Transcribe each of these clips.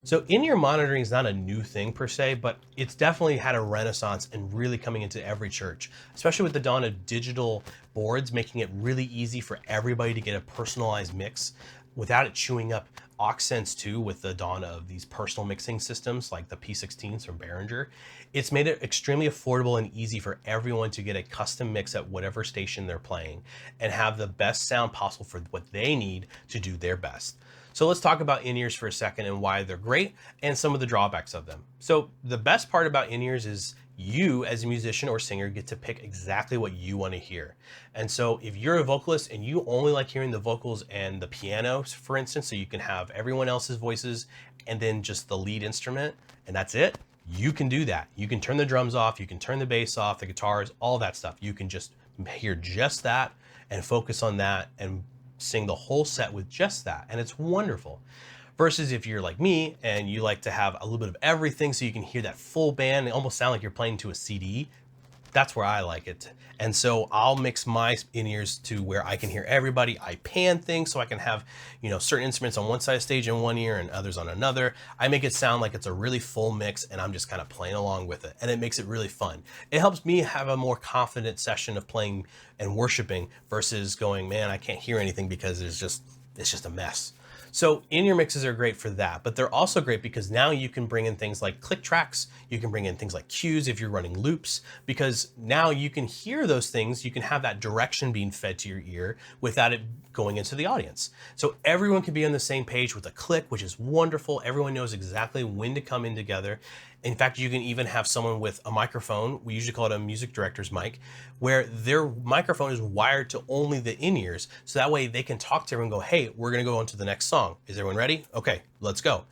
So in-ear monitoring is not a new thing per se, but it's definitely had a renaissance and really coming into every church, especially with the dawn of digital boards, making it really easy for everybody to get a personalized mix without it chewing up Aux too. With the dawn of these personal mixing systems like the P16s from Behringer, it's made it extremely affordable and easy for everyone to get a custom mix at whatever station they're playing and have the best sound possible for what they need to do their best. So let's talk about in-ears for a second and why they're great and some of the drawbacks of them. So the best part about in-ears is you as a musician or singer get to pick exactly what you want to hear. And so if you're a vocalist and you only like hearing the vocals and the piano, for instance, so you can have everyone else's voices and then just the lead instrument and that's it, you can do that. You can turn the drums off, you can turn the bass off, the guitars, all that stuff. You can just hear just that and focus on that and sing the whole set with just that, and it's wonderful. Versus if you're like me and you like to have a little bit of everything so you can hear that full band and almost sound like you're playing to a CD, that's where I like it. And so I'll mix my in-ears to where I can hear everybody. I pan things so I can have, certain instruments on one side of stage in one ear and others on another. I make it sound like it's a really full mix and I'm just kind of playing along with it. And it makes it really fun. It helps me have a more confident session of playing and worshiping versus going, man, I can't hear anything because it's just a mess. So in-ear mixes are great for that, but they're also great because now you can bring in things like click tracks, you can bring in things like cues if you're running loops, because now you can hear those things, you can have that direction being fed to your ear without it going into the audience. So everyone can be on the same page with a click, which is wonderful. Everyone knows exactly when to come in together. In fact, you can even have someone with a microphone, we usually call it a music director's mic, where their microphone is wired to only the in-ears. So that way they can talk to everyone and go, hey, we're gonna go on to the next song. Is everyone ready? Okay, let's go.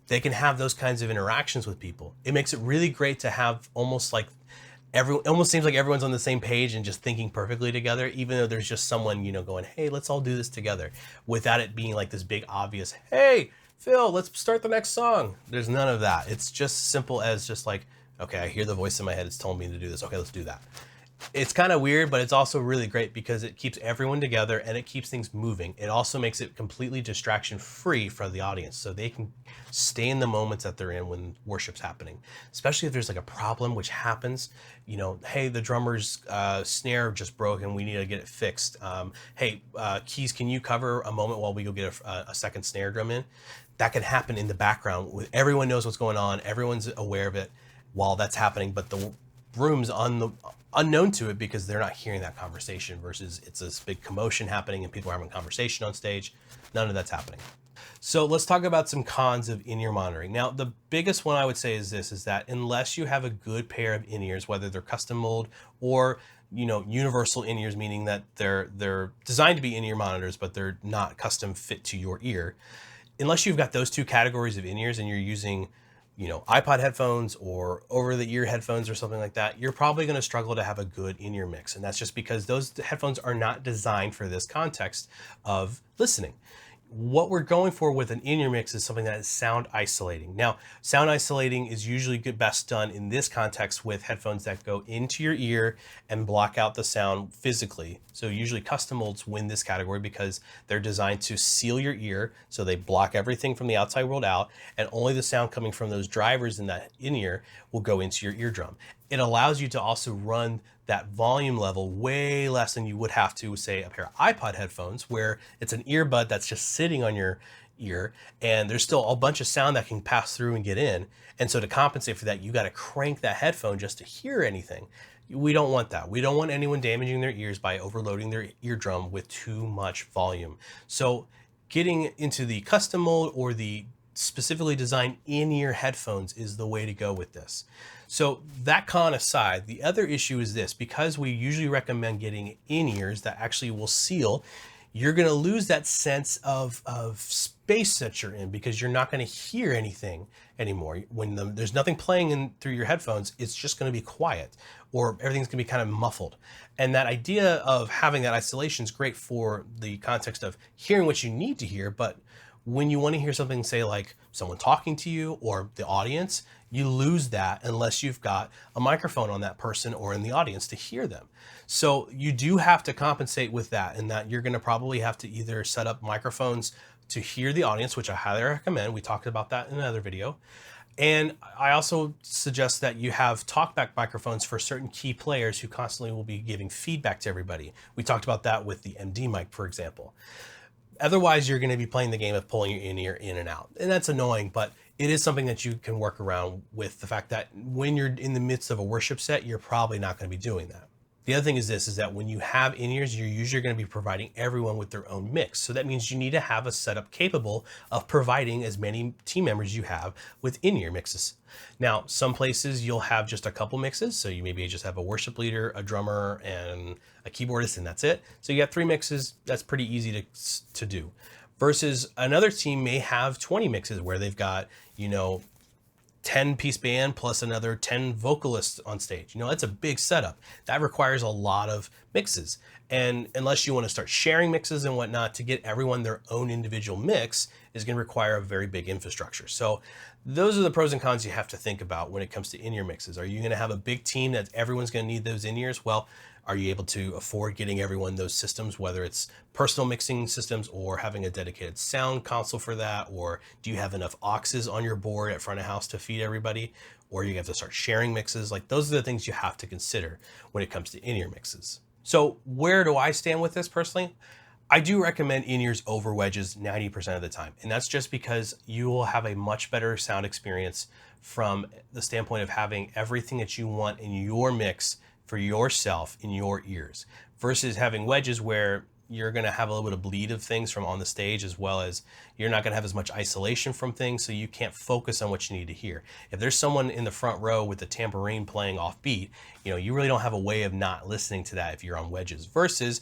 They can have those kinds of interactions with people. It makes it really great to have almost seems like everyone's on the same page and just thinking perfectly together, even though there's just someone, going, hey, let's all do this together, without it being like this big obvious, hey, Phil, let's start the next song. There's none of that. It's just simple as just like, okay, I hear the voice in my head. It's telling me to do this. Okay, let's do that. It's kind of weird, but it's also really great because it keeps everyone together and it keeps things moving. It also makes it completely distraction free for the audience so they can stay in the moments that they're in when worship's happening, especially if there's like a problem, which happens, hey, the drummer's snare just broke and we need to get it fixed. Hey, keys, can you cover a moment while we go get a second snare drum in? That can happen in the background. Everyone knows what's going on. Everyone's aware of it while that's happening, but the room's unknown to it because they're not hearing that conversation versus it's this big commotion happening and people are having a conversation on stage. None of that's happening. So let's talk about some cons of in-ear monitoring. Now, the biggest one I would say is this, is that unless you have a good pair of in-ears, whether they're custom mold or universal in-ears, meaning that they're designed to be in-ear monitors, but they're not custom fit to your ear. Unless you've got those two categories of in-ears and you're using iPod headphones or over-the-ear headphones or something like that, you're probably going to struggle to have a good in-ear mix. And that's just because those headphones are not designed for this context of listening. What we're going for with an in-ear mix is something that is sound isolating. Now, sound isolating is usually best done in this context with headphones that go into your ear and block out the sound physically. So usually custom molds win this category because they're designed to seal your ear. So they block everything from the outside world out, and only the sound coming from those drivers in that in-ear will go into your eardrum. It allows you to also run that volume level way less than you would have to, say, a pair of iPod headphones, where it's an earbud that's just sitting on your ear and there's still a bunch of sound that can pass through and get in. And so to compensate for that, you got to crank that headphone just to hear anything. We don't want that. We don't want anyone damaging their ears by overloading their eardrum with too much volume. So getting into the custom mold or the specifically designed in-ear headphones is the way to go with this. So that con aside, the other issue is this: because we usually recommend getting in-ears that actually will seal, you're going to lose that sense of space that you're in because you're not going to hear anything anymore. When there's nothing playing in through your headphones, it's just going to be quiet, or everything's going to be kind of muffled. And that idea of having that isolation is great for the context of hearing what you need to hear, but when you want to hear something, say like someone talking to you or the audience, you lose that unless you've got a microphone on that person or in the audience to hear them. So you do have to compensate with that, and that you're going to probably have to either set up microphones to hear the audience, which I highly recommend. We talked about that in another video. And I also suggest that you have talkback microphones for certain key players who constantly will be giving feedback to everybody. We talked about that with the MD mic, for example. Otherwise, you're going to be playing the game of pulling your in-ear in and out. And that's annoying, but it is something that you can work around with the fact that when you're in the midst of a worship set, you're probably not going to be doing that. The other thing is this, is that when you have in-ears, you're usually going to be providing everyone with their own mix. So that means you need to have a setup capable of providing as many team members you have with in-ear mixes. Now, some places you'll have just a couple mixes. So you maybe just have a worship leader, a drummer, and a keyboardist, and that's it. So you got 3 mixes. That's pretty easy to do. Versus another team may have 20 mixes where they've got, 10-piece band plus another 10 vocalists on stage. That's a big setup. That requires a lot of mixes. And unless you want to start sharing mixes and whatnot, to get everyone their own individual mix is going to require a very big infrastructure. So those are the pros and cons you have to think about when it comes to in-ear mixes. Are you going to have a big team that everyone's going to need those in-ears? Well, are you able to afford getting everyone those systems, whether it's personal mixing systems or having a dedicated sound console for that? Or do you have enough auxes on your board at front of house to feed everybody? Or you have to start sharing mixes? Like, those are the things you have to consider when it comes to in-ear mixes. So where do I stand with this personally? I do recommend in-ears over wedges 90% of the time. And that's just because you will have a much better sound experience from the standpoint of having everything that you want in your mix for yourself in your ears, versus having wedges where you're going to have a little bit of bleed of things from on the stage, as well as you're not going to have as much isolation from things, so you can't focus on what you need to hear. If there's someone in the front row with the tambourine playing off beat, you really don't have a way of not listening to that if you're on wedges. Versus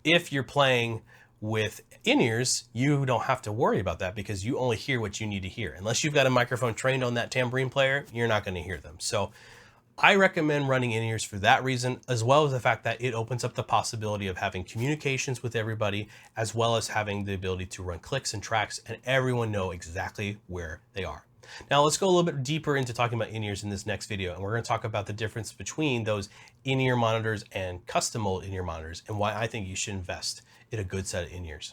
if you're playing with in-ears, you don't have to worry about that because you only hear what you need to hear. Unless you've got a microphone trained on that tambourine player, you're not going to hear them. So I recommend running in-ears for that reason, as well as the fact that it opens up the possibility of having communications with everybody, as well as having the ability to run clicks and tracks and everyone know exactly where they are. Now let's go a little bit deeper into talking about in-ears in this next video, and we're going to talk about the difference between those in-ear monitors and custom mold in-ear monitors and why I think you should invest in a good set of in-ears.